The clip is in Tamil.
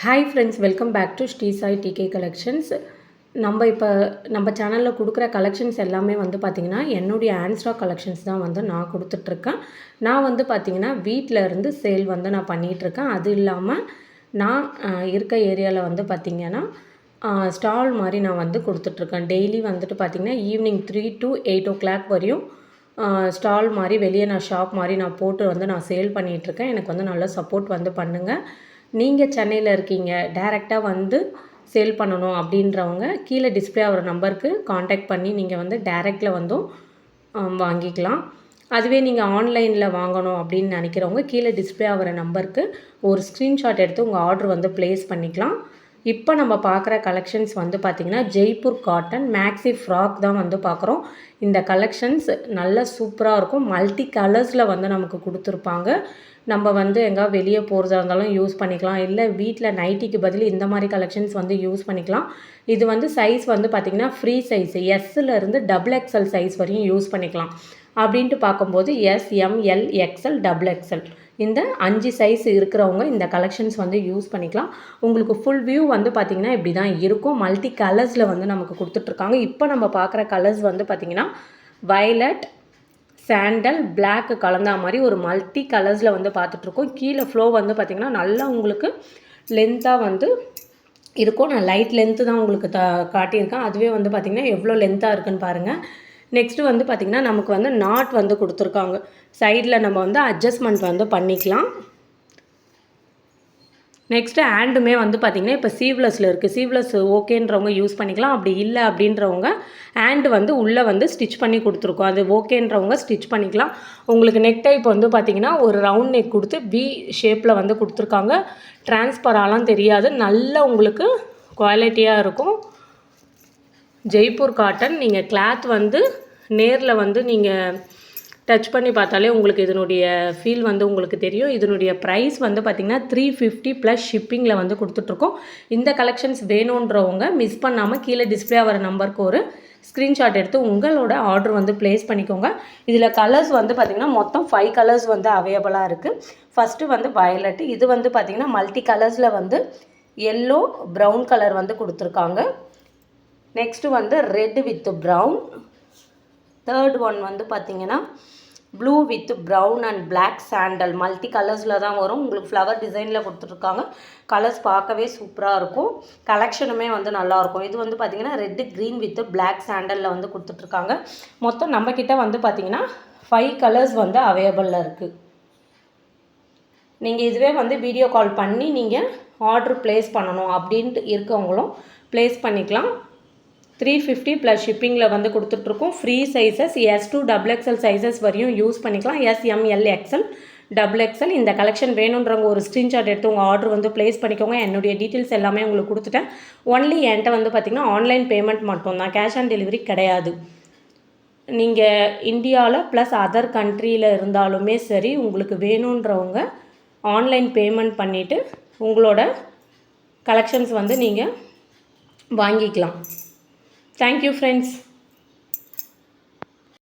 Hi friends, welcome back to Sri Sai DK collections. நம்ம சேனலில் கொடுக்குற கலெக்ஷன்ஸ் எல்லாமே வந்து பார்த்திங்கன்னா என்னுடைய ஆன்ஸ்டாக் கலெக்ஷன்ஸ் தான் வந்து நான் கொடுத்துட்ருக்கேன். நான் வந்து பார்த்திங்கன்னா வீட்டில் இருந்து சேல் வந்து நான் பண்ணிகிட்ருக்கேன். அது இல்லாமல் நான் இருக்க ஏரியாவில் வந்து பார்த்திங்கன்னா ஸ்டால் மாதிரி நான் வந்து கொடுத்துட்ருக்கேன். டெய்லி வந்துட்டு பார்த்திங்கன்னா ஈவினிங் 3 to 8 o'clock வரையும் ஸ்டால் மாதிரி வெளியே நான் ஷாப் மாதிரி நான் போட்டு வந்து நான் சேல் பண்ணிகிட்ருக்கேன். எனக்கு வந்து நல்லா சப்போர்ட் வந்து பண்ணுங்கள். நீங்கள் சென்னையில் இருக்கீங்க, டைரெக்டாக வந்து சேல் பண்ணணும் அப்படின்றவங்க கீழே டிஸ்பிளே ஆகிற நம்பருக்கு காண்டாக்ட் பண்ணி நீங்கள் வந்து டைரெக்டில் வந்தும் வாங்கிக்கலாம். அதுவே நீங்கள் ஆன்லைனில் வாங்கணும் அப்படின்னு நினைக்கிறவங்க கீழே டிஸ்பிளே ஆகிற நம்பருக்கு ஒரு ஸ்க்ரீன்ஷாட் எடுத்து உங்கள் ஆர்டர் வந்து ப்ளேஸ் பண்ணிக்கலாம். இப்போ நம்ம பார்க்குற கலெக்ஷன்ஸ் வந்து பார்த்திங்கன்னா ஜெய்ப்பூர் காட்டன் மேக்ஸி ஃப்ராக் தான் வந்து பார்க்குறோம். இந்த கலெக்ஷன்ஸ் நல்ல சூப்பராக இருக்கும். மல்டி கலர்ஸில் வந்து நமக்கு கொடுத்துருப்பாங்க. நம்ம வந்து எங்கே வெளியே போகிறதா இருந்தாலும் யூஸ் பண்ணிக்கலாம், இல்லை வீட்டில் நைட்டிக்கு பதில் இந்த மாதிரி கலெக்ஷன்ஸ் வந்து யூஸ் பண்ணிக்கலாம். இது வந்து சைஸ் வந்து பார்த்திங்கன்னா ஃப்ரீ சைஸ் எஸ்ஸிலேருந்து XXL சைஸ் வரையும் யூஸ் பண்ணிக்கலாம். அப்படின்ட்டு பார்க்கும்போது S, M, L, XL, XXL இந்த 5 சைஸ் இருக்கிறவங்க இந்த கலெக்ஷன்ஸ் வந்து யூஸ் பண்ணிக்கலாம். உங்களுக்கு ஃபுல் வியூ வந்து பார்த்திங்கன்னா இப்படி தான் இருக்கும். மல்டி கலர்ஸில் வந்து நமக்கு கொடுத்துட்ருக்காங்க. இப்போ நம்ம பார்க்குற கலர்ஸ் வந்து பார்த்திங்கன்னா வயலட், சாண்டல், பிளாக் கலந்தா மாதிரி ஒரு மல்டி கலர்ஸில் வந்து பார்த்துட்ருக்கோம். கீழே ஃப்ளோ வந்து பார்த்திங்கன்னா நல்லா உங்களுக்கு லென்த்தாக வந்து இருக்கும். நான் லைட் லென்த்து தான் உங்களுக்கு காட்டியிருக்கேன். அதுவே வந்து பார்த்திங்கன்னா எவ்வளோ லென்த்தாக இருக்குன்னு பாருங்கள். நெக்ஸ்ட்டு வந்து பார்த்திங்கன்னா நமக்கு வந்து நாட் வந்து கொடுத்துருக்காங்க. சைடில் நம்ம வந்து அட்ஜஸ்ட்மெண்ட் வந்து பண்ணிக்கலாம். நெக்ஸ்ட்டு ஹேண்டுமே வந்து பார்த்திங்கன்னா இப்போ சீவ்லெஸில் இருக்குது. சீவ்லெஸ் ஓகேன்றவங்க யூஸ் பண்ணிக்கலாம். அப்படி இல்லை அப்படின்றவங்க ஹேண்டு வந்து உள்ளே வந்து ஸ்டிச் பண்ணி கொடுத்துருக்கோம். அது ஓகேன்றவங்க ஸ்டிச் பண்ணிக்கலாம். உங்களுக்கு நெக் டைப் வந்து பார்த்திங்கன்னா ஒரு ரவுண்ட் நெக் கொடுத்து வி ஷேப்பில் வந்து கொடுத்துருக்காங்க. டிரான்ஸ்பராலாம் தெரியாது, நல்ல உங்களுக்கு குவாலிட்டியாக இருக்கும். ஜெய்ப்பூர் காட்டன் நீங்கள் கிளாத் வந்து நேரில் வந்து நீங்கள் டச் பண்ணி பார்த்தாலே உங்களுக்கு இதனுடைய ஃபீல் வந்து உங்களுக்கு தெரியும். இதனுடைய ப்ரைஸ் வந்து பார்த்திங்கன்னா 350 ப்ளஸ் ஷிப்பிங்கில் வந்து கொடுத்துட்ருக்கோம். இந்த கலெக்ஷன்ஸ் வேணுன்றவங்க மிஸ் பண்ணாமல் கீழே டிஸ்பிளே ஆகிற நம்பருக்கு ஒரு ஸ்க்ரீன்ஷாட் எடுத்து உங்களோட ஆர்டர் வந்து ப்ளேஸ் பண்ணிக்கோங்க. இதில் கலர்ஸ் வந்து பார்த்திங்கன்னா மொத்தம் 5 கலர்ஸ் வந்து அவைலபிளாக இருக்குது. ஃபஸ்ட்டு வந்து வயலட், இது வந்து பார்த்திங்கன்னா மல்டி கலர்ஸில் வந்து எல்லோ, ப்ரௌன் கலர் வந்து கொடுத்துருக்காங்க. நெக்ஸ்ட்டு வந்து red with brown. Third one வந்து பார்த்திங்கன்னா blue with brown and black sandal. Multi கலர்ஸில் தான் வரும். உங்களுக்கு ஃப்ளவர் டிசைனில் கொடுத்துட்ருக்காங்க. கலர்ஸ் பார்க்கவே சூப்பராக இருக்கும். கலெக்ஷனுமே வந்து நல்லாயிருக்கும். இது வந்து பார்த்திங்கன்னா ரெட்டு, க்ரீன் வித் பிளாக் சாண்டலில் வந்து கொடுத்துட்ருக்காங்க. மொத்தம் நம்மக்கிட்ட வந்து பார்த்திங்கன்னா 5 கலர்ஸ் வந்து அவைலபிளில் இருக்குது. நீங்கள் இதுவே வந்து வீடியோ கால் பண்ணி நீங்கள் ஆர்டர் ப்ளேஸ் பண்ணணும் அப்படின்ட்டு இருக்கவங்களும் ப்ளேஸ் பண்ணிக்கலாம். 350 ப்ளஸ் ஷிப்பிங்கில் வந்து கொடுத்துட்ருக்கோம். Free sizes S to XXL sizes வரையும் யூஸ் பண்ணிக்கலாம். S, M, L, XL, XXL. இந்த கலெக்ஷன் வேணுன்றவங்க ஒரு ஸ்க்ரீன்ஷாட் எடுத்து உங்கள் ஆர்டர் வந்து ப்ளேஸ் பண்ணிக்கோங்க. என்னுடைய டீட்டெயில்ஸ் எல்லாமே உங்களுக்கு கொடுத்துட்டேன். ஒன்லி என்கிட்ட வந்து பார்த்திங்கன்னா ஆன்லைன் பேமெண்ட் மட்டும்தான், கேஷ் ஆன் டெலிவரி கிடையாது. நீங்கள் இந்தியாவில் ப்ளஸ் அதர் கண்ட்ரியில் இருந்தாலுமே சரி, உங்களுக்கு வேணுன்றவங்க ஆன்லைன் பேமெண்ட் பண்ணிவிட்டு உங்களோட கலெக்ஷன்ஸ் வந்து நீங்கள் வாங்கிக்கலாம். Thank you friends.